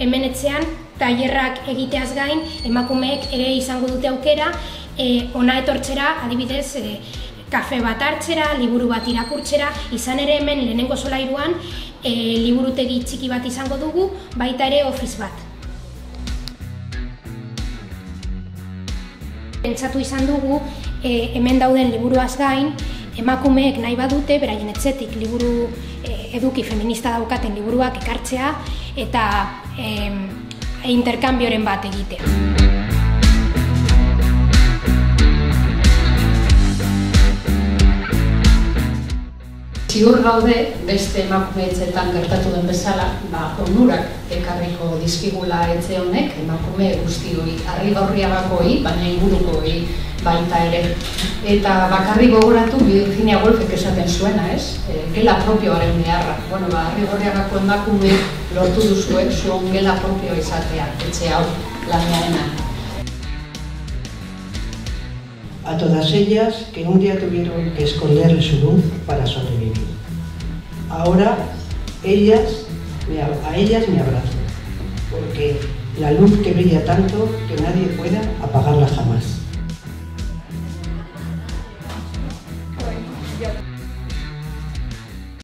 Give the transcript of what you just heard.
hemen etxean tailerrak egiteaz gain, emakumeek ere izango dute aukera hona etortzera, adibidez, kafe bat hartzera, liburu bat irakurtzera, izan ere hemen lehenengo solairuan liburutegi txiki bat izango dugu, baita ere office bat. Pentsatu izan dugu, hemen dauden liburuaz gain, emakumeek nahi badute, beraien etxetik liburu eduki feminista daukaten liburuak ekartzea eta interkambioren bat egitea. Ziur gaude, beste emakume etxeetan gertatu den bezala, onurak ekarriko dizkigula etxe honek, emakume guztioi, Arrigorriagakoi, baina ingurukoi baita ere. Eta bakarrik gogoratu Virginia Woolfek esaten zuena, ez? Gela propioaren beharra. Arrigorriagako emakume lortu duzue zuen gela propioa izatea, etxe hau lanearena. A todas ellas que un día tuvieron que esconderle su luz para sobrevivir. Ahora a ellas me abrazo, porque la luz que brilla tanto que nadie pueda apagarla jamás.